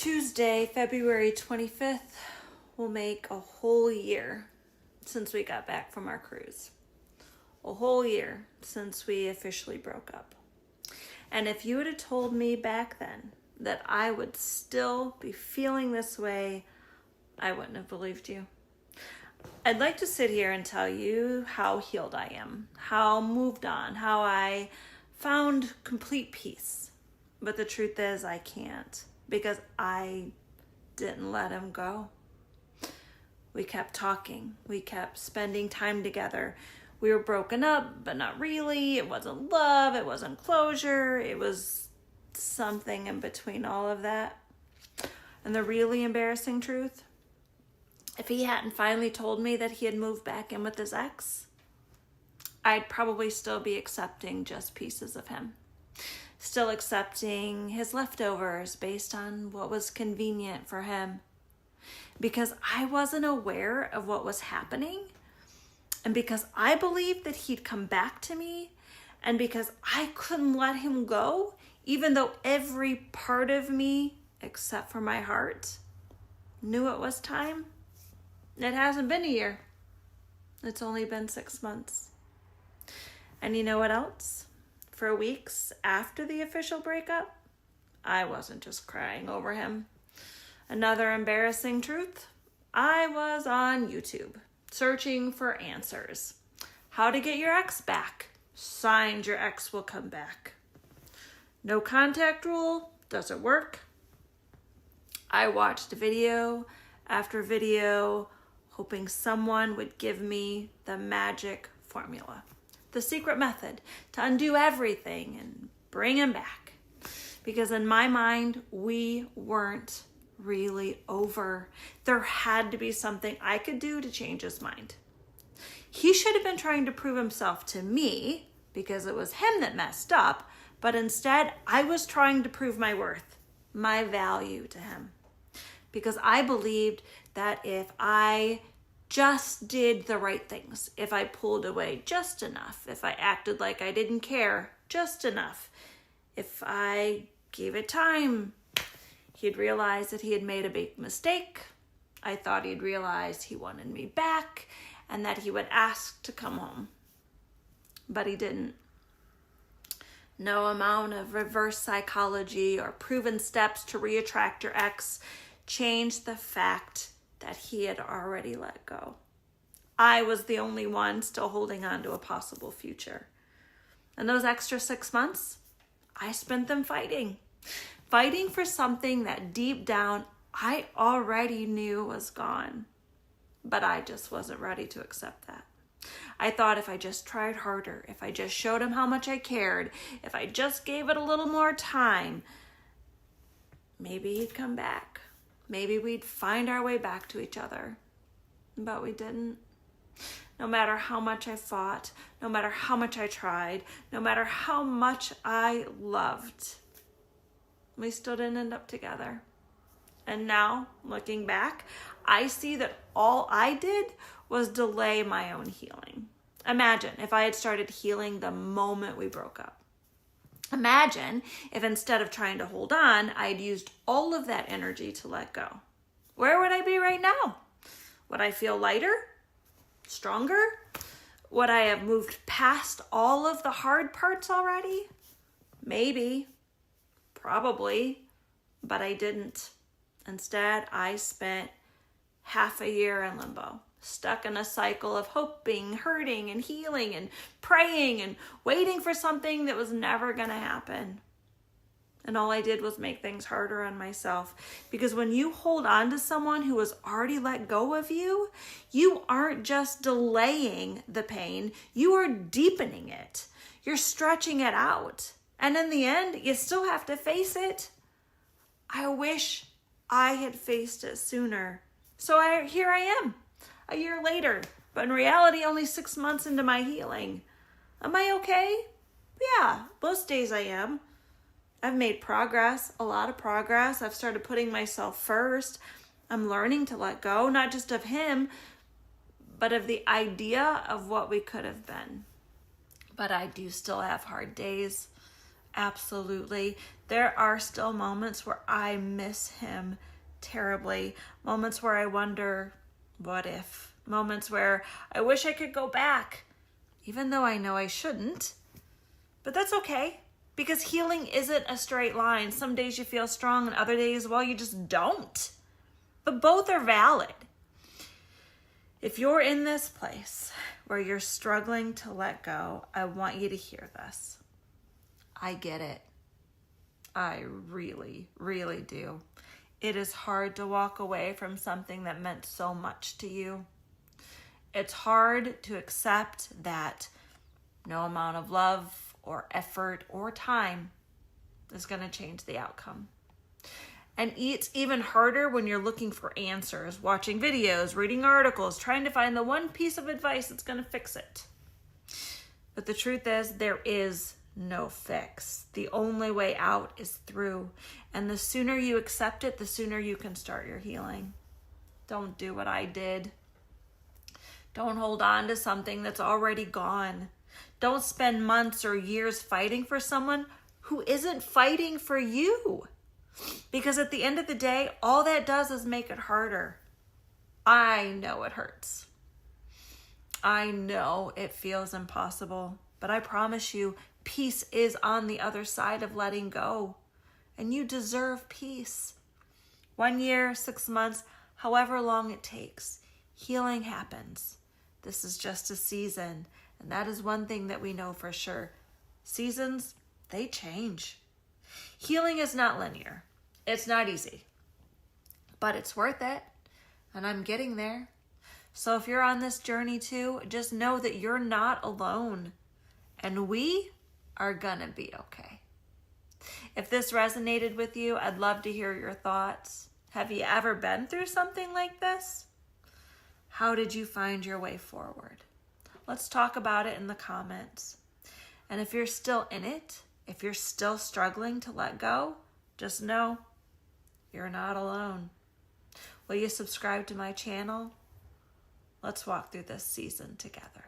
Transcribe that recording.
Tuesday, February 25th, will make a whole year since we got back from our cruise. A whole year since we officially broke up. And if you would have told me back then that I would still be feeling this way, I wouldn't have believed you. I'd like to sit here and tell you how healed I am, how moved on, how I found complete peace. But the truth is I can't, because I didn't let him go. We kept talking. We kept spending time together. We were broken up, but not really. It wasn't love. It wasn't closure. It was something in between all of that. And the really embarrassing truth, if he hadn't finally told me that he had moved back in with his ex, I'd probably still be accepting just pieces of him. Still accepting his leftovers based on what was convenient for him. Because I wasn't aware of what was happening, and because I believed that he'd come back to me, and because I couldn't let him go, even though every part of me, except for my heart, knew it was time. It hasn't been a year. It's only been 6 months. And you know what else? For weeks after the official breakup, I wasn't just crying over him. Another embarrassing truth, I was on YouTube searching for answers. How to get your ex back. Signs your ex will come back. No contact rule doesn't work. I watched video after video, hoping someone would give me the magic formula, the secret method to undo everything and bring him back. Because in my mind, we weren't really over. There had to be something I could do to change his mind. He should have been trying to prove himself to me because it was him that messed up, but instead I was trying to prove my worth, my value to him. Because I believed that if I just did the right things, if I pulled away just enough, if I acted like I didn't care just enough, if I gave it time, he'd realize that he had made a big mistake. I thought he'd realize he wanted me back and that he would ask to come home. But he didn't. No amount of reverse psychology or proven steps to reattract your ex changed the fact that he had already let go. I was the only one still holding on to a possible future. And those extra 6 months, I spent them fighting for something that deep down I already knew was gone. But I just wasn't ready to accept that. I thought if I just tried harder, if I just showed him how much I cared, if I just gave it a little more time, maybe he'd come back. Maybe we'd find our way back to each other. But we didn't. No matter how much I fought, no matter how much I tried, no matter how much I loved, we still didn't end up together. And now, looking back, I see that all I did was delay my own healing. Imagine if I had started healing the moment we broke up. Imagine if instead of trying to hold on, I'd used all of that energy to let go. Where would I be right now? Would I feel lighter? Stronger? Would I have moved past all of the hard parts already? Maybe. Probably. But I didn't. Instead, I spent half a year in limbo, stuck in a cycle of hoping, hurting, and healing, and praying, and waiting for something that was never going to happen. And all I did was make things harder on myself. Because when you hold on to someone who has already let go of you, you aren't just delaying the pain, you are deepening it. You're stretching it out. And in the end, you still have to face it. I wish I had faced it sooner. So here I am, a year later, but in reality, only 6 months into my healing. Am I okay? Yeah, most days I am. I've made progress, a lot of progress. I've started putting myself first. I'm learning to let go, not just of him, but of the idea of what we could have been. But I do still have hard days. Absolutely. There are still moments where I miss him terribly. Moments where I wonder, what if? Moments where I wish I could go back, even though I know I shouldn't. But that's okay, because healing isn't a straight line. Some days you feel strong and other days, well, you just don't. But both are valid. If you're in this place where you're struggling to let go, I want you to hear this. I get it. I really, really do. It is hard to walk away from something that meant so much to you. It's hard to accept that no amount of love or effort or time is going to change the outcome. And it's even harder when you're looking for answers, watching videos, reading articles, trying to find the one piece of advice that's going to fix it. But the truth is, there is no fix. The only way out is through. And the sooner you accept it, the sooner you can start your healing. Don't do what I did. Don't hold on to something that's already gone. Don't spend months or years fighting for someone who isn't fighting for you. Because at the end of the day, all that does is make it harder. I know it hurts. I know it feels impossible. But I promise you, peace is on the other side of letting go. And you deserve peace. 1 year, 6 months, however long it takes, healing happens. This is just a season. And that is one thing that we know for sure. Seasons, they change. Healing is not linear. It's not easy. But it's worth it. And I'm getting there. So if you're on this journey too, just know that you're not alone. And we are gonna be okay. If this resonated with you, I'd love to hear your thoughts. Have you ever been through something like this? How did you find your way forward? Let's talk about it in the comments. And if you're still in it, if you're still struggling to let go, just know you're not alone. Will you subscribe to my channel? Let's walk through this season together.